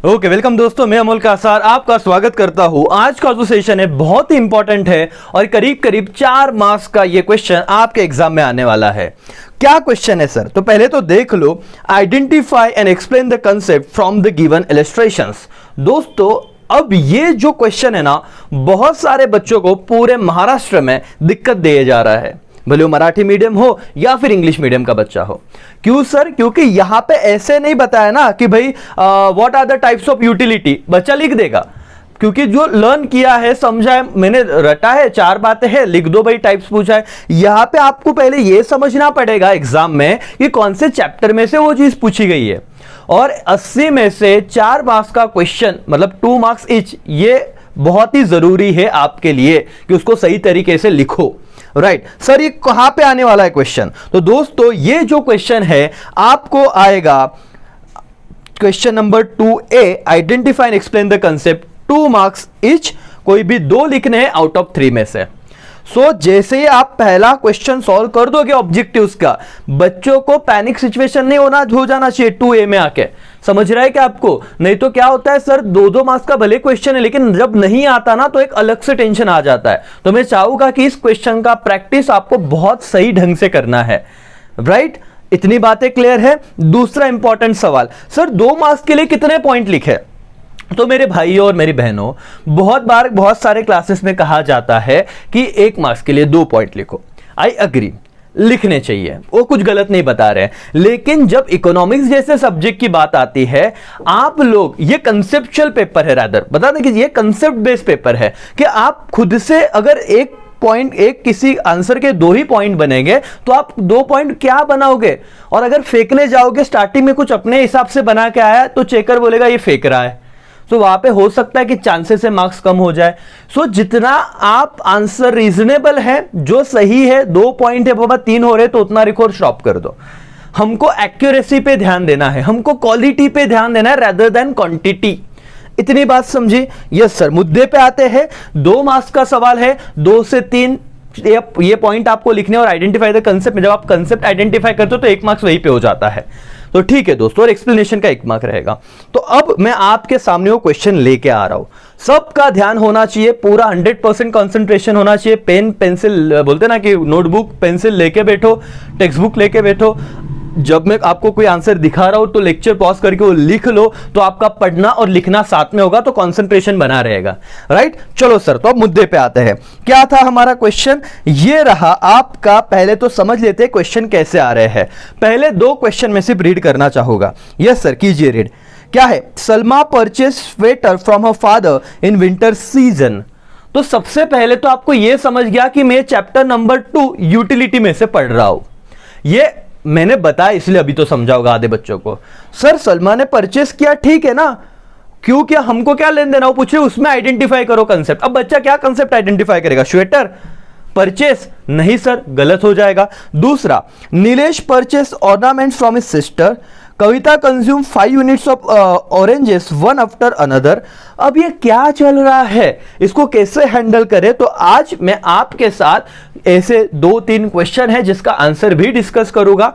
Okay welcome दोस्तों, मैं अमोल कासार आपका स्वागत करता हूं। आज का जो सेशन है बहुत ही इंपॉर्टेंट है और करीब करीब 4 मार्क्स का ये क्वेश्चन आपके एग्जाम में आने वाला है। क्या क्वेश्चन है सर? तो पहले तो देख लो, identify and explain the concept from the given illustrations. दोस्तों अब ये जो क्वेश्चन है ना, बहुत सारे बच्चों को पूरे महाराष्ट्र में दिक्कत दिए जा रहा है, भले वो मराठी मीडियम हो या फिर इंग्लिश मीडियम का बच्चा हो। क्यों सर? क्योंकि यहां पे ऐसे नहीं बताया ना कि भाई what are the types of utility, बच्चा लिख देगा। क्योंकि जो लर्न किया है, समझा है, मैंने रटा है, 4 बातें हैं, लिख दो भाई, टाइप्स पूछा है। यहां पे आपको पहले यह समझना पड़ेगा एग्जाम में कि कौन से चैप्टर में से वो चीज पूछी गई है। और 80 में से 4 मार्क्स का क्वेश्चन, मतलब 2 मार्क्स ईच, ये बहुत ही जरूरी है आपके लिए कि उसको सही तरीके से लिखो। राइट सर, ये कहां पे आने वाला है क्वेश्चन? तो दोस्तों ये जो क्वेश्चन है आपको आएगा question number 2A, identify and explain the concept, 2 marks each, कोई भी 2 लिखने हैं आउट ऑफ 3 में से। जैसे ही आप पहला क्वेश्चन सॉल्व कर दोगे ऑब्जेक्टिव्स का, बच्चों को पैनिक सिचुएशन नहीं हो जाना चाहिए 2A में आके। समझ रहा है क्या आपको? नहीं तो क्या होता है सर, 2-2 मार्क्स का भले क्वेश्चन है, लेकिन जब नहीं आता ना तो एक अलग से टेंशन आ जाता है। तो मैं चाहूंगा कि इस क्वेश्चन का प्रैक्टिस आपको बहुत सही ढंग से करना है। राइट, इतनी बातें क्लियर है। दूसरा इंपॉर्टेंट सवाल, सर 2 मार्क्स के लिए कितने पॉइंट लिखे? तो मेरे भाइयों और मेरी बहनों, बहुत बार बहुत सारे क्लासेस में कहा जाता है कि 1 मार्क्स के लिए 2 पॉइंट लिखो। आई अग्री, लिखने चाहिए, वो कुछ गलत नहीं बता रहे हैं। लेकिन जब इकोनॉमिक्स जैसे सब्जेक्ट की बात आती है, आप लोग, ये कंसेप्चुअल पेपर है, रादर बता दें कि ये कंसेप्ट बेस्ड पेपर है, कि आप खुद से अगर एक किसी आंसर के 2 ही पॉइंट बनेंगे तो आप 2 पॉइंट क्या बनाओगे? और अगर फेंकने जाओगे, स्टार्टिंग में कुछ अपने हिसाब से बना के आया तो चेकर बोलेगा ये फेंक रहा है, तो वहां पे हो सकता है कि चांसेस से मार्क्स कम हो जाए। जितना आप आंसर रीजनेबल है, जो सही है, 2 पॉइंट है बाबा, 3 हो रहे तो उतना रिकॉर्ड स्टॉप कर दो। हमको एक्यूरेसी पे ध्यान देना है, हमको क्वालिटी पे ध्यान देना है रादर देन क्वांटिटी। इतनी बात समझी? Yes sir. मुद्दे पे आते हैं। 2 मार्क्स का सवाल है, 2 से 3 ये पॉइंट आपको लिखने और आइडेंटिफाई द कंसेप्ट में जब आप कंसेप्ट आइडेंटिफाई करते हो तो 1 मार्क्स वहीं पे हो जाता है। तो ठीक है दोस्तों, और एक्सप्लेनेशन का 1 मार्क रहेगा। तो अब मैं आपके सामने वो क्वेश्चन लेके आ रहा हूं। सबका ध्यान होना चाहिए, पूरा 100% कंसंट्रेशन होना चाहिए। पेन पेंसिल, बोलते ना कि नोटबुक पेंसिल लेके बैठो, टेक्स्ट बुक लेके बैठो। जब मैं आपको कोई आंसर दिखा रहा हूं तो लेक्चर पॉज करके वो लिख लो, तो आपका पढ़ना और लिखना साथ में होगा, तो कंसंट्रेशन बना रहेगा। राइट, चलो सर, तो अब मुद्दे पे आते हैं। क्या था हमारा क्वेश्चन? ये रहा आपका। पहले तो समझ लेते हैं क्वेश्चन कैसे आ रहे हैं। पहले 2 क्वेश्चन में सिर्फ रीड करना चाहूंगा। यस सर, कीजिए रीड। क्या है? Salma purchase sweater from her father in winter season. तो सबसे पहले तो आपको यह समझ गया कि मैं चैप्टर नंबर 2 यूटिलिटी में से पढ़ रहा हूं। ये मैंने बताया इसलिए अभी तो समझाओगा आधे बच्चों को। सर सलमा ने परचेस किया, ठीक है ना, क्यों, क्या हमको क्या लेन देना? वो पूछ रहे उसमें आइडेंटिफाई करो कंसेप्ट। अब बच्चा क्या कंसेप्ट आइडेंटिफाई करेगा? Sweater, purchase? नहीं सर, गलत हो जाएगा। दूसरा, Nilesh purchase ornaments from his sister. Kavita consume 5 units of oranges one after another. अब ये क्या चल रहा है, इसको कैसे हैंडल करें? तो आज मैं आपके साथ ऐसे 2-3 क्वेश्चन है जिसका आंसर भी डिस्कस करूंगा।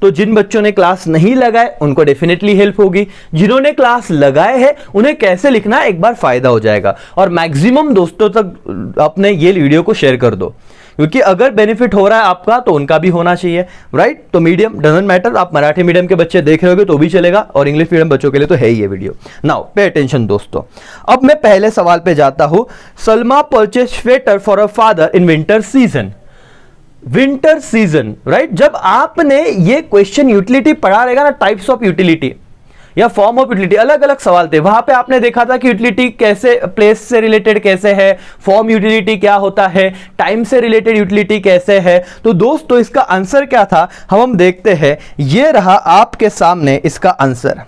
तो जिन बच्चों ने क्लास नहीं लगाए उनको डेफिनेटली हेल्प होगी, जिन्होंने क्लास लगाए हैं उन्हें कैसे लिखना है एक बार फायदा हो जाएगा। और मैक्सिमम दोस्तों तक अपने ये वीडियो को शेयर कर दो, क्योंकि अगर बेनिफिट हो रहा है आपका तो उनका भी होना चाहिए। राइट, तो मीडियम डजंट मैटर, आप मराठी मीडियम के बच्चे देख रहे होगे तो भी चलेगा, और इंग्लिश मीडियम बच्चों के लिए तो है ही ये वीडियो। नाउ पे अटेंशन दोस्तों। अब मैं पहले सवाल पे जाता हूं। Salma purchase sweater for a father in winter season. Winter season, right. जब आपने ये क्वेश्चन यूटिलिटी पढ़ा रहेगा ना, टाइप्स ऑफ यूटिलिटी या फॉर्म ऑफ यूटिलिटी, अलग अलग सवाल थे, वहां पे आपने देखा था कि यूटिलिटी कैसे, प्लेस से रिलेटेड कैसे है, फॉर्म यूटिलिटी क्या होता है, टाइम से रिलेटेड यूटिलिटी कैसे है। तो दोस्तों इसका आंसर क्या था हम देखते हैं। ये रहा आपके सामने इसका आंसर।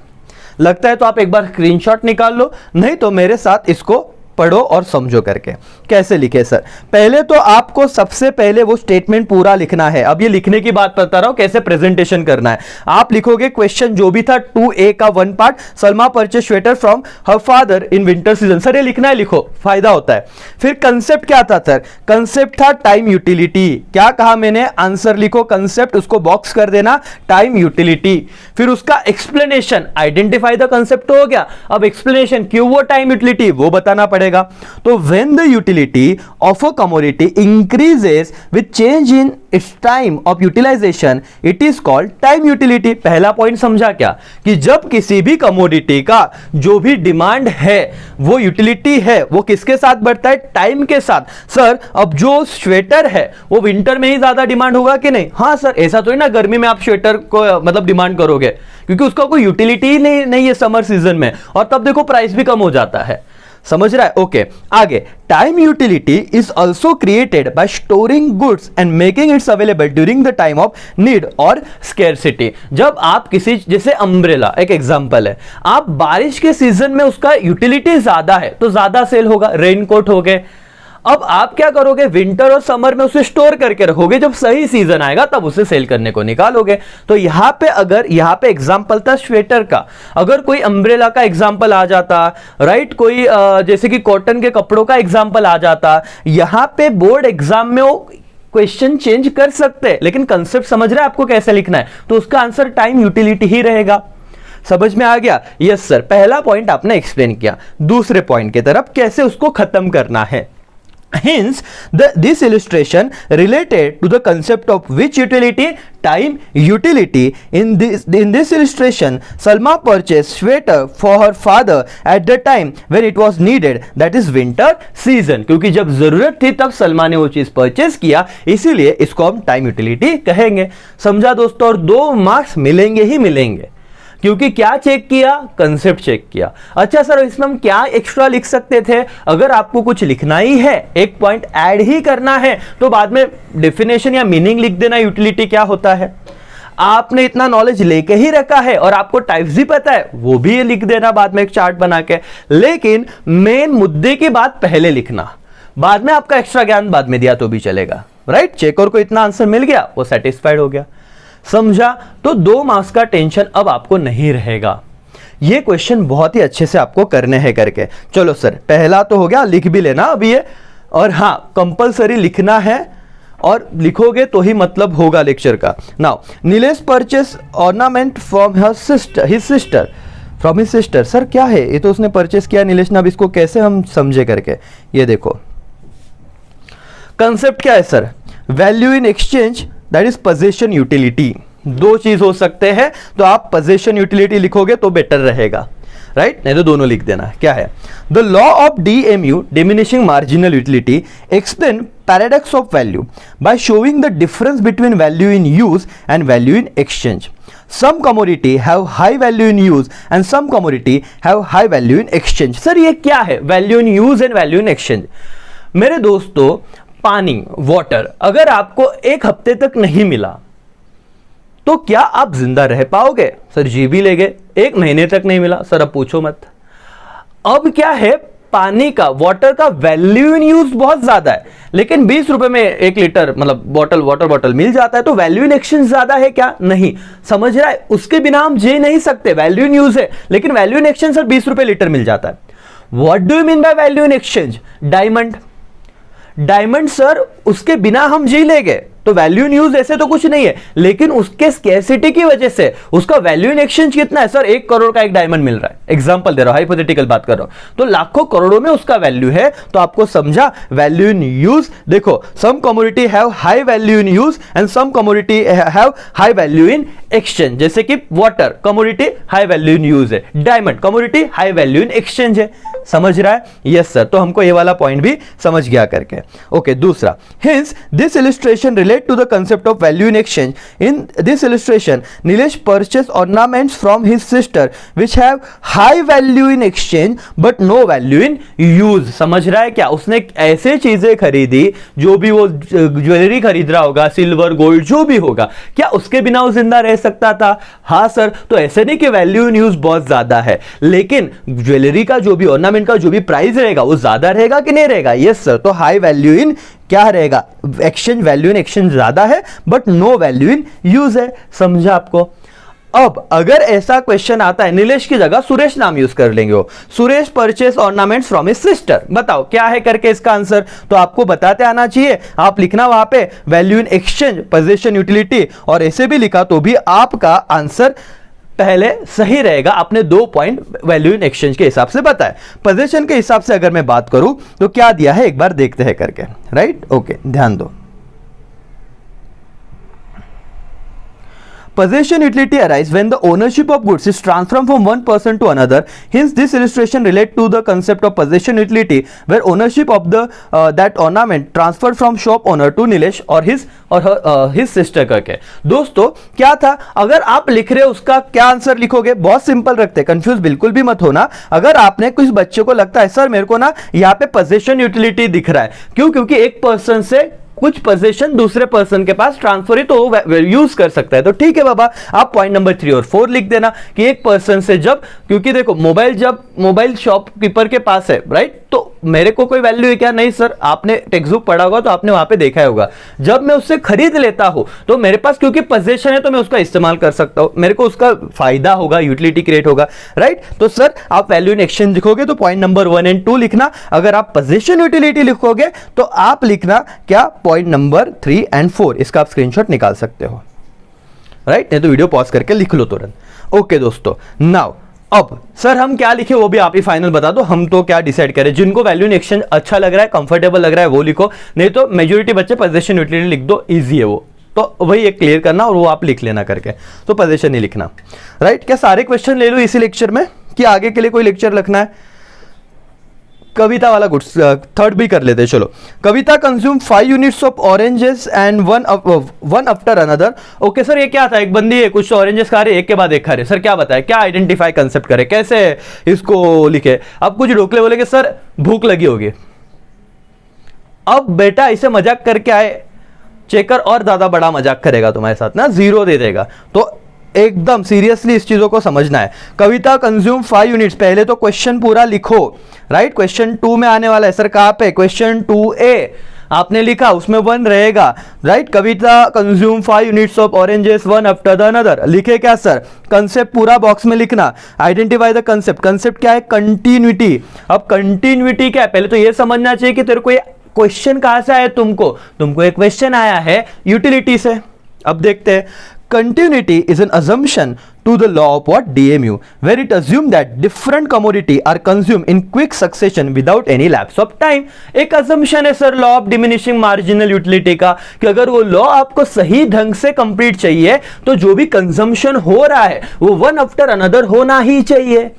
लगता है तो आप एक बार स्क्रीनशॉट निकाल लो, नहीं तो मेरे साथ इसको पढ़ो और समझो करके। कैसे लिखे सर? पहले तो आपको सबसे पहले वो स्टेटमेंट पूरा लिखना है। अब ये लिखने की बात बता रहा हूं कैसे प्रेजेंटेशन करना है। आप लिखोगे क्वेश्चन जो भी था 2A का 1 part, Salma purchase sweater from her father in winter season. Sir ये लिखना है, लिखो, फायदा होता है। फिर कंसेप्ट क्या था सर? कंसेप्ट था टाइम यूटिलिटी। क्या कहा मैंने? आंसर लिखो, कंसेप्ट उसको बॉक्स कर देना, टाइम यूटिलिटी। फिर उसका एक्सप्लेनेशन, आइडेंटिफाई द कंसेप्ट हो गया। अब एक्सप्लेनेशन, क्यों वो टाइम यूटिलिटी, वो बताना पड़ेगा। तो when the utility of a commodity increases with change in its time of utilization it is called time utility. पहला पॉइंट समझा क्या? कि जब किसी भी कमोडिटी का जो भी डिमांड है, वो यूटिलिटी है, वो किसके साथ बढ़ता है? टाइम के साथ। सर अब जो स्वेटर है वो विंटर में ही ज्यादा डिमांड होगा कि नहीं? हाँ सर, ऐसा तो ना गर्मी में आप स्वेटर को मतलब डिमांड करोगे, क्योंकि उसका कोई यूटिलिटी ही नहीं है समर सीजन में, और तब देखो प्राइस भी कम हो जाता है। समझ रहा है? ओके, आगे, time utility is also created by storing goods and making it's available during the time of need और स्केर्सिटी। जब आप किसी, जैसे अम्ब्रेला एक एग्जांपल है, आप बारिश के सीजन में उसका यूटिलिटी ज्यादा है तो ज्यादा सेल होगा। रेनकोट हो गए, अब आप क्या करोगे? विंटर और समर में उसे स्टोर करके रखोगे, जब सही सीजन आएगा तब उसे सेल करने को निकालोगे। तो यहां पे अगर यहां पे एग्जांपल था स्वेटर का, अगर कोई अम्ब्रेला का एग्जांपल आ जाता, राइट, कोई जैसे कि कॉटन के कपड़ों का एग्जांपल आ जाता, यहां पे बोर्ड एग्जाम में वो क्वेश्चन चेंज कर सकते हैं, लेकिन कंसेप्ट समझ रहे हैं आपको कैसे लिखना है, तो उसका आंसर टाइम यूटिलिटी ही रहेगा। समझ में आ गया? यस सर, पहला पॉइंट आपने एक्सप्लेन किया। दूसरे पॉइंट की तरफ कैसे उसको खत्म करना है। Hence, this illustration related to the concept of which utility? Time utility. In this illustration, Salma purchased sweater for her father at the time when it was needed, that is winter season. क्योंकि जब जरूरत थी तब सलमा ने वो चीज purchase किया, इसीलिए इसको हम टाइम यूटिलिटी कहेंगे। समझा दोस्तों? और 2 मार्क्स मिलेंगे ही मिलेंगे, क्योंकि क्या चेक किया? कंसेप्ट चेक किया। अच्छा सर, इसमें हम क्या एक्स्ट्रा लिख सकते थे? अगर आपको कुछ लिखना ही है, एक पॉइंट ऐड ही करना है, तो बाद में डेफिनेशन या मीनिंग लिख देना, यूटिलिटी क्या होता है। आपने इतना नॉलेज लेके ही रखा है और आपको टाइप्स भी पता है, वो भी लिख देना बाद में एक चार्ट बना के। लेकिन मेन मुद्दे की बात पहले लिखना, बाद में आपका एक्स्ट्रा ज्ञान बाद में दिया तो भी चलेगा, राइट। चेकर को इतना आंसर मिल गया, वो सेटिस्फाइड हो गया। समझा? तो 2 मार्क्स का टेंशन अब आपको नहीं रहेगा। ये क्वेश्चन बहुत ही अच्छे से आपको करने हैं करके। चलो सर, पहला तो हो गया, लिख भी लेना अभी ये, और हाँ कंपलसरी लिखना है, और लिखोगे तो ही मतलब होगा लेक्चर का। Now, Nilesh purchase ornament from his sister. Sir क्या है ये? तो उसने परचेस किया नीलेश ने, अब इसको कैसे हम समझे करके। ये देखो कंसेप्ट क्या है sir? Value in exchange, that is possession utility. 2 चीज हो सकते हैं, तो आप पोजेशन यूटिलिटी लिखोगे तो बेटर रहेगा, राइट, नहीं तो दोनों लिख देना। क्या है? The law of DMU, diminishing marginal utility, explain paradox of value by showing the difference between value in use and value in exchange. Some commodity have high value in use and some commodity have high value in exchange. Sir ये क्या है value in use and value in exchange? मेरे दोस्तों, पानी, water अगर आपको 1 हफ्ते तक नहीं मिला तो क्या आप जिंदा रह पाओगे? सर जी भी ले गए। 1 महीने तक नहीं मिला, सर अब पूछो मत। अब क्या है, पानी का, वाटर का वैल्यू इन यूज बहुत ज्यादा है, लेकिन 20 रुपए में 1 लीटर मतलब वाटर बॉटल मिल जाता है, तो वैल्यू इन एक्सचेंज ज्यादा है क्या? नहीं। समझ रहा है? उसके बिना हम जी नहीं सकते। वैल्यू इन यूज है, लेकिन वैल्यू इन एक्सचेंज सर 20 रुपए लीटर मिल जाता है। What do you mean by value in exchange? Diamond sir उसके बिना हम जी लेंगे, तो वैल्यू इन यूज ऐसे तो कुछ नहीं है, लेकिन उसके स्कैर्सिटी की वजह से उसका वैल्यू इन एक्सचेंज कितना है? सर 1 करोड़ का एक डायमंड मिल रहा है, एग्जांपल दे रहा हूं, हाइपोथेटिकल बात कर रहा हूं, तो लाखों करोड़ों में उसका वैल्यू है। तो आपको समझा वैल्यू इन यूज? देखो, some commodity have high value in use and some commodity have high value in exchange. जैसे कि water commodity high value in use है, diamond commodity high value in exchange है। समझ रहा है? यस सर, तो हमको ये वाला पॉइंट भी समझ गया करके। ओके, दूसरा, hence this illustration relate to the concept of value in exchange. In this illustration Nilesh purchase ornaments from his sister which have high value in exchange but no value in use. समझ रहा है क्या? उसने ऐसे चीजें खरीदी, जो भी वो ज्वेलरी खरीद रहा होगा, सिल्वर गोल्ड जो भी होगा, क्या उसके बिना वो जिंदा रह सकता था? हाँ सर। तो ऐसे नहीं कि वैल्यू इन यूज बहुत ज्यादा है, लेकिन ज्वेलरी का जो भी ऑर्नामेंट ऑर्नामेंट का जो भी प्राइस रहेगा वो ज्यादा रहेगा कि नहीं रहेगा? Yes sir. तो हाई वैल्यू इन क्या रहेगा? एक्सचेंज वैल्यू इन एक्सचेंज ज्यादा है but no value in use है। समझा आपको? अब अगर ऐसा क्वेश्चन आता है, नीलेश की जगह सुरेश नाम यूज कर लेंगे हो, Suresh purchase ornaments from his sister, बताओ क्या है करके इसका आंसर? तो आपको बताते आना चाहिए, आप लिखना वहां पे value in exchange, position, utility, और ऐसे भी लिखा तो भी आपका आंसर पहले सही रहेगा। आपने 2 पॉइंट वैल्यू इन एक्सचेंज के हिसाब से बताया। पोजीशन के हिसाब से अगर मैं बात करूं तो क्या दिया है एक बार देखते हैं करके, राइट? ओके, ध्यान दो। Possession utility arise when the ownership of goods is transferred from one person to another. Hence, this illustration relate to the concept of possession utility, where ownership of the that ornament transferred from shop owner to Nilesh or his sister करके। दोस्तों क्या था, अगर आप लिख रहे हो उसका क्या आंसर लिखोगे? बहुत सिंपल रखते हैं, कंफ्यूज बिल्कुल भी मत होना। अगर आपने कुछ बच्चे को लगता है सर मेरे को ना यहाँ पे possession utility दिख रहा है, क्यों? क्योंकि एक पर्सन से कुछ पोजीशन दूसरे पर्सन के पास ट्रांसफर ही तो वो यूज कर सकता है, तो ठीक है बाबा, आप पॉइंट नंबर 3 और 4 लिख देना कि एक पर्सन से जब, क्योंकि देखो मोबाइल जब मोबाइल शॉपकीपर के पास है, राइट, तो मेरे को कोई वैल्यू है क्या? नहीं सर। आपने टेक्स्ट बुक पढ़ा होगा तो आपने वहां पे देखा होगा, जब मैं उससे खरीद लेता हूं तो मेरे पास क्योंकि पोजीशन है तो मैं उसका इस्तेमाल कर सकता हूं, मेरे को उसका फायदा होगा, यूटिलिटी क्रिएट होगा, राइट? तो सर आप वैल्यू इन एक्सचेंज लिखोगे तो पॉइंट नंबर 1 एंड 2 लिखना। अगर आप पोजीशन यूटिलिटी लिखोगे तो आप लिखना क्या? Point number 3 and 4। इसका आप स्क्रीनशॉट निकाल सकते हो, राइट? नहीं तो वीडियो पॉज करके लिख लो तुरंत। ओके दोस्तों, नाउ अब सर हम क्या लिखे वो भी आप ही फाइनल बता दो, हम तो क्या डिसाइड करें? जिनको वैल्यू इन एक्सचेंज अच्छा लग रहा है, कंफर्टेबल लग रहा है वो लिखो, नहीं तो मेजोरिटी बच्चे पोजीशन यूटिलिटी लिख दो, इजी है वो, तो वही एक क्लियर करना और वो आप लिख लेना करके, तो पोजीशन नहीं लिखना, राइट? क्या सारे क्वेश्चन ले लो इसी लेक्चर में कि आगे के लिए कोई लेक्चर लिखना है? कविता वाला गुड्स थर्ड भी कर लेते, चलो। Kavita consume 5 units of oranges and one after another. Okay sir, ये क्या था? एक बंदी है, कुछ ऑरेंजेस खा रहे, एक के बाद एक खा रहे। सर क्या बताए, क्या आइडेंटिफाई कंसेप्ट करे, कैसे इसको लिखे? अब कुछ ढोकले बोले कि सर भूख लगी होगी। अब बेटा इसे मजाक करके आए, चेकर और ज्यादा बड़ा मजाक करेगा तुम्हारे साथ ना, 0 दे देगा। तो एकदम सीरियसली इस चीजों को समझना है। कविता कंज्यूम 5 यूनिट्स, पहले तो क्वेश्चन पूरा लिखो, राइट? क्वेश्चन 2 में आने वाला है सर, कहां पे? क्वेश्चन 2A आपने लिखा, उसमें 1 रहेगा, right? Kavita consume 5 units of oranges one after the another. लिखे क्या सर? कंसेप्ट पूरा बॉक्स में लिखना। Identify the concept. कंसेप्ट क्या है? कंटिन्यूटी। अब कंटिन्यूटी क्या है? पहले तो यह समझना चाहिए कि तेरे को क्वेश्चन कहां से आया? तुमको एक क्वेश्चन आया है यूटिलिटी से। अब देखते हैं। Continuity is an assumption to the law of what? DMU, where it assumes that different commodity are consumed in quick succession without any lapse of time. एक assumption है sir law of diminishing marginal utility का, कि अगर वो law आपको सही ढंग से कंप्लीट चाहिए तो जो भी कंजम्पशन हो रहा है वो वन आफ्टर अनदर होना ही चाहिए।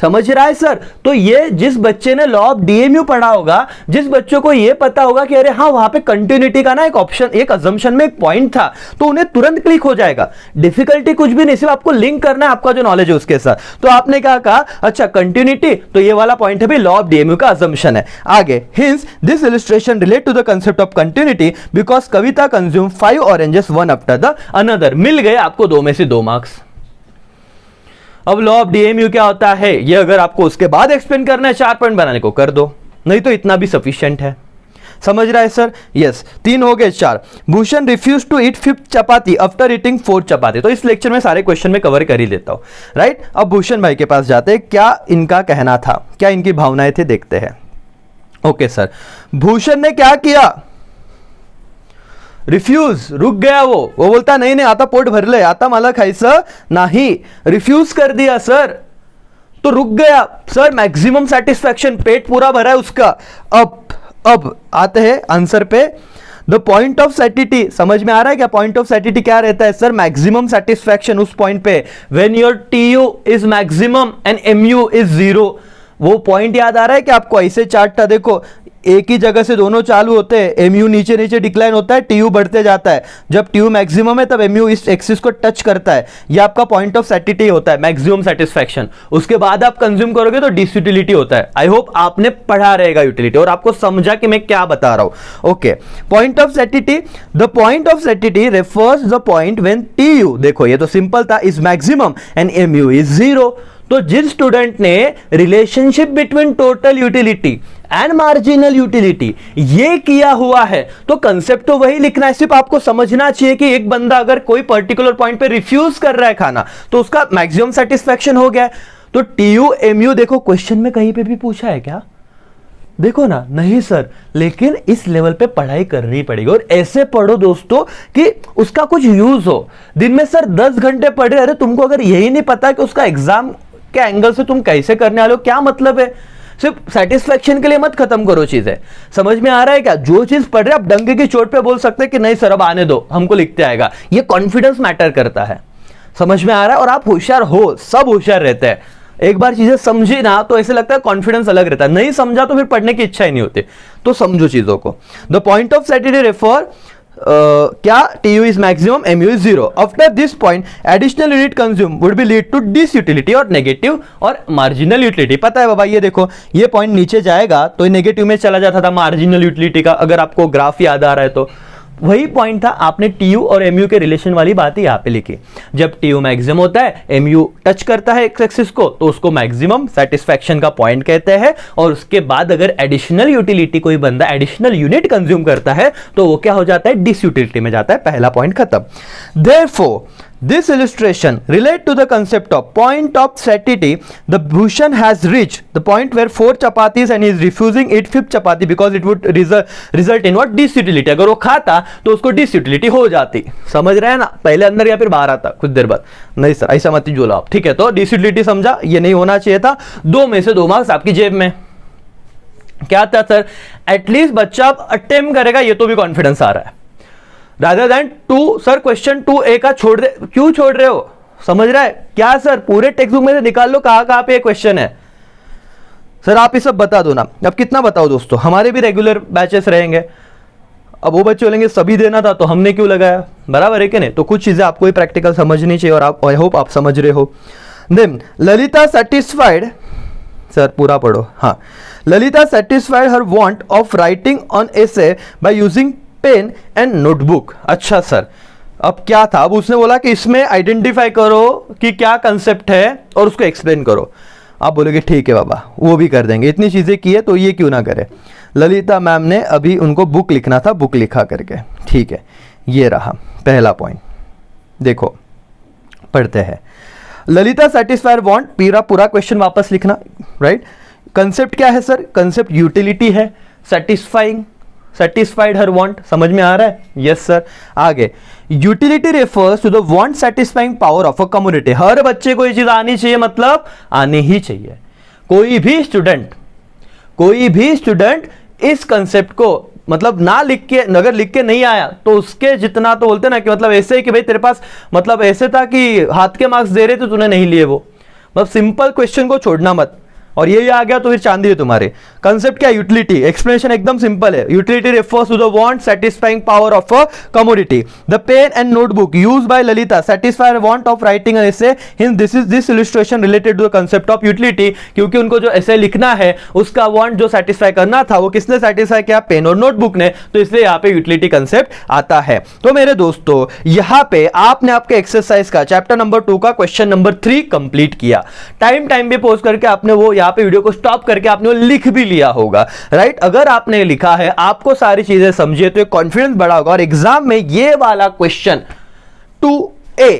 समझ रहा है सर? तो ये जिस बच्चे ने लॉ ऑफ डीएमयू पढ़ा होगा, जिस बच्चों को ये पता होगा कि अरे हाँ वहां पे कंटिन्यूटी का ना एक ऑप्शन, एक अजम्पशन में एक पॉइंट था, तो उन्हें तुरंत क्लिक हो जाएगा। डिफिकल्टी कुछ भी नहीं, सिर्फ आपको लिंक करना है आपका जो नॉलेज है उसके साथ। तो आपने क्या कहा? अच्छा कंटिन्यूटी, तो ये वाला पॉइंट है भी लॉ ऑफ डीएमयू का अजम्पशन है। आगे, hence this illustration relate to the concept of continuity because Kavita consume 5 oranges one after the another. मिल गए आपको 2 में से 2 मार्क्स। अब लॉ ऑफ डीएमयू क्या होता है ये अगर आपको उसके बाद एक्सप्लेन करना है 4 पॉइंट बनाने को कर दो, नहीं तो इतना भी सफिशिएंट है। समझ रहा है सर? यस, 3 हो गए 4। Bhushan refuse to eat 5th chapati after eating 4th chapati. तो इस लेक्चर में सारे क्वेश्चन में कवर कर ही लेता हूं, राइट? अब भूषण भाई के पास जाते हैं, क्या इनका कहना था, क्या इनकी भावनाएं थी, देखते हैं। ओके सर, भूषण ने क्या किया? रिफ्यूज, रुक गया। वो बोलता नहीं आता पोट भरले, आता मला खायचं नाही, रिफ्यूज कर दिया सर, तो रुक गया सर। मैक्सिमम सेटिस्फैक्शन, पेट पूरा भरा है उसका। अब आते हैं आंसर पे। द पॉइंट ऑफ सैटिटी, समझ में आ रहा है क्या? पॉइंट ऑफ सैटिटी क्या रहता है सर? मैक्सिमम सेटिस्फैक्शन उस पॉइंट पे, when your TU is maximum and MU is 0। वो पॉइंट याद आ रहा है कि आपको? ऐसे चार्ट था देखो, एक ही जगह से दोनों चालू होते हैं, एमयू नीचे नीचे डिक्लाइन होता है, टीयू बढ़ते जाता है। जब टीयू मैक्सिमम है तब एमयू इस एक्सिस को टच करता है, ये आपका पॉइंट ऑफ सैटिस्फैक्शन होता है, मैक्सिमम सेटिस्फैक्शन। उसके बाद आप कंज्यूम करोगे तो डिसयूटिलिटी होता है। आई होप आपने पढ़ा रहेगा यूटिलिटी और आपको समझा कि मैं क्या बता रहा हूं। Okay, point of satisfaction, the point of satisfaction refers the point when TU, देखो ये तो सिंपल था, is maximum and MU is 0। तो जिस स्टूडेंट ने relationship between total utility and marginal utility ये किया हुआ है, तो कंसेप्ट तो वही लिखना है, सिर्फ आपको समझना चाहिए कि एक बंदा अगर कोई पर्टिकुलर पॉइंट पे रिफ्यूज कर रहा है खाना तो उसका मैक्सिमम सेटिस्फैक्शन हो गया। तो टीयू एमयू, देखो क्वेश्चन में कहीं पे भी पूछा है क्या? देखो ना, नहीं सर, लेकिन इस लेवल पे पढ़ाई करनी पड़ेगी और ऐसे पढ़ो दोस्तों कि उसका कुछ यूज हो। दिन में सर 10 घंटे पढ़ रहे, अरे तुमको अगर यही नहीं पता कि उसका एग्जाम के एंगल से तुम कैसे करने वाले हो, क्या मतलब है? सिर्फ सेटिस्फैक्शन के लिए मत खत्म करो चीजें। समझ में आ रहा है क्या? जो चीज पढ़ रहे आप डंके की चोट पे बोल सकते हैं कि नहीं सर अब आने दो, हमको लिखते आएगा। ये कॉन्फिडेंस मैटर करता है, समझ में आ रहा है? और आप होशियार हो, सब होशियार रहते हैं। एक बार चीजें समझी ना तो ऐसे लगता है कॉन्फिडेंस अलग रहता है, नहीं समझा तो फिर पढ़ने की इच्छा ही नहीं होती। तो समझो चीजों को। The point of satisfaction refer क्या TU is maximum, MU is 0। After this point additional unit consume would be lead to disutility or negative or marginal utility. पता है बाबा, ये देखो ये पॉइंट नीचे जाएगा तो नेगेटिव में चला जाता था मार्जिनल यूटिलिटी का, अगर आपको ग्राफ याद आ रहा है तो वही पॉइंट था। आपने टीयू और एमयू के रिलेशन वाली बात ही यहां पे लिखी। जब टीयू मैक्सिमम होता है, एमयू टच करता है एक्स एक्सिस को, तो उसको मैक्सिमम सेटिस्फैक्शन का पॉइंट कहते हैं। और उसके बाद अगर एडिशनल यूटिलिटी कोई बंदा एडिशनल यूनिट कंज्यूम करता है तो वो क्या हो जाता है? डिसयूटिलिटी में जाता है। पहला पॉइंट खत्म। Therefore this illustration relate to the concept of point of satiety. The Bhushan has reached the point where 4 chapatis and he is refusing eat 5th chapati because it would result in what? Disutility. अगर वो खाता तो उसको disutility हो जाती। समझ रहे हैं ना? पहले अंदर या फिर बाहर आता कुछ देर बाद। नहीं सर ऐसा मत बोलो आप, ठीक है? तो डिसयूटिलिटी समझा, ये नहीं होना चाहिए था। 2 में से 2 मार्क्स आपकी जेब में। क्या था सर? एटलीस्ट बच्चा अटेम्प्ट करेगा, ये तो भी कॉन्फिडेंस आ रहा है। Rather than 2 sir question 2A का छोड़ दे, क्यों छोड़ रहे हो? समझ रहा है क्या सर? पूरे टेक्स्ट बुक में से निकाल लो कहां पे क्वेश्चन है। सर आप ये सब बता दो ना। अब कितना बताओ दोस्तों, हमारे भी रेगुलर बैचेस रहेंगे। अब वो बच्चे बोलेंगे सभी देना था तो हमने क्यों लगाया, बराबर है कि नहीं? तो कुछ चीजें आपको ही प्रैक्टिकल समझनी चाहिए और आप, आई होप आप समझ रहे हो। देन ललिता सेटिस्फाइड, सर पूरा पढ़ो। हाँ, Lalita satisfied her want of writing on essay by using pen and notebook. अच्छा सर, अब क्या था? अब उसने बोला कि इसमें आइडेंटिफाई करो कि क्या कंसेप्ट है और उसको एक्सप्लेन करो। आप बोलोगे ठीक है बाबा, वो भी कर देंगे, इतनी चीजें की है तो ये क्यों ना करे। ललिता मैम ने अभी उनको बुक लिखना था, बुक लिखा करके, ठीक है? ये रहा पहला पॉइंट। देखो पढ़ते हैं। ललिता सेटिस्फायर वांट, पूरा क्वेश्चन वापस लिखना, राइट? कंसेप्ट क्या है सर? कंसेप्ट यूटिलिटी है, सेटिस्फाइड हर वांट। समझ में आ रहा है? Yes sir. आगे, utility refers to the want satisfying power of a community. हर बच्चे को ये चीज आनी चाहिए, मतलब आनी ही चाहिए। कोई भी स्टूडेंट इस कंसेप्ट को मतलब ना लिख के, अगर लिख के नहीं आया तो उसके जितना, तो बोलते ना कि मतलब ऐसे ही कि भाई तेरे पास मतलब ऐसे था कि हाथ के मार्क्स दे रहे थे तूने नहीं लिए, वो मतलब सिंपल क्वेश्चन को छोड़ना मत। और ये आ गया तो फिर चांदी है तुम्हारे। कंसेप्ट क्या? यूटिलिटी। एक्सप्लेनेशन एकदम सिंपल है। Utility refers to the want satisfying power of a commodity. The pen and notebook used by Lalita satisfy want of writing an essay. This illustration related to the concept of utility, क्योंकि उनको जो एसे लिखना है उसका want जो satisfy करना था वो किसने सेटिस्फाई किया? पेन और नोटबुक ने। तो इसलिए यहाँ पे यूटिलिटी कंसेप्ट आता है। तो मेरे दोस्तों यहाँ पे आपने आपके एक्सरसाइज का चैप्टर नंबर 2 का क्वेश्चन नंबर 3 कंप्लीट किया। टाइम पे पोज करके आपने वो यहाँ पे वीडियो को स्टॉप करके आपने वो लिख भी लिया होगा, राइट? अगर आपने लिखा है, आपको सारी चीजें समझिए तो कॉन्फिडेंस बढ़ा होगा और एग्जाम में ये वाला क्वेश्चन 2A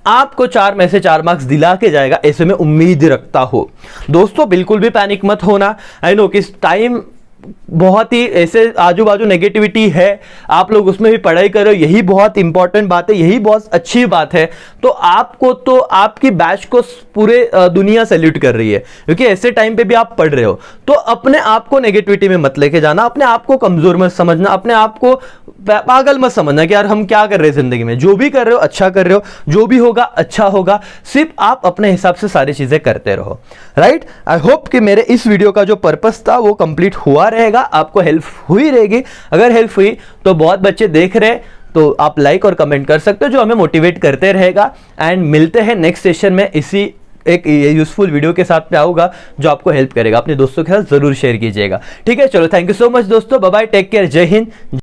आपको 4 में से 4 मार्क्स दिला के जाएगा, ऐसे में उम्मीद रखता हो। दोस्तों बिल्कुल भी पैनिक मत होना। आई नो कि टाइम बहुत ही ऐसे आजू बाजू नेगेटिविटी है, आप लोग उसमें भी पढ़ाई करो, यही बहुत इंपॉर्टेंट बात है, यही बहुत अच्छी बात है। तो आपको तो आपकी बैच को पूरे दुनिया सैल्यूट कर रही है, क्योंकि ऐसे टाइम पे भी आप पढ़ रहे हो। तो अपने आप को नेगेटिविटी में मत लेके जाना, अपने आप को कमजोर मत समझना, अपने आप को पागल मत समझना कि यार हम क्या कर रहे हैं जिंदगी में, जो भी कर रहे हो अच्छा कर रहे हो, जो भी होगा अच्छा होगा, सिर्फ आप अपने हिसाब से सारी चीजें करते रहो, राइट। आई होप कि मेरे इस वीडियो का जो पर्पस था वो कंप्लीट हुआ रहेगा, आपको हेल्प हुई रहेगी। अगर हेल्प हुई तो बहुत बच्चे देख रहे तो आप लाइक और कमेंट कर सकते हो, जो हमें मोटिवेट करते रहेगा। एंड मिलते हैं नेक्स्ट सेशन में इसी एक यूजफुल वीडियो के साथ में आऊंगा जो आपको हेल्प करेगा। अपने दोस्तों के साथ जरूर शेयर कीजिएगा, ठीक है। चलो, थैंक यू सो मच दोस्तों, बाय बाय, टेक केयर, जय हिंद।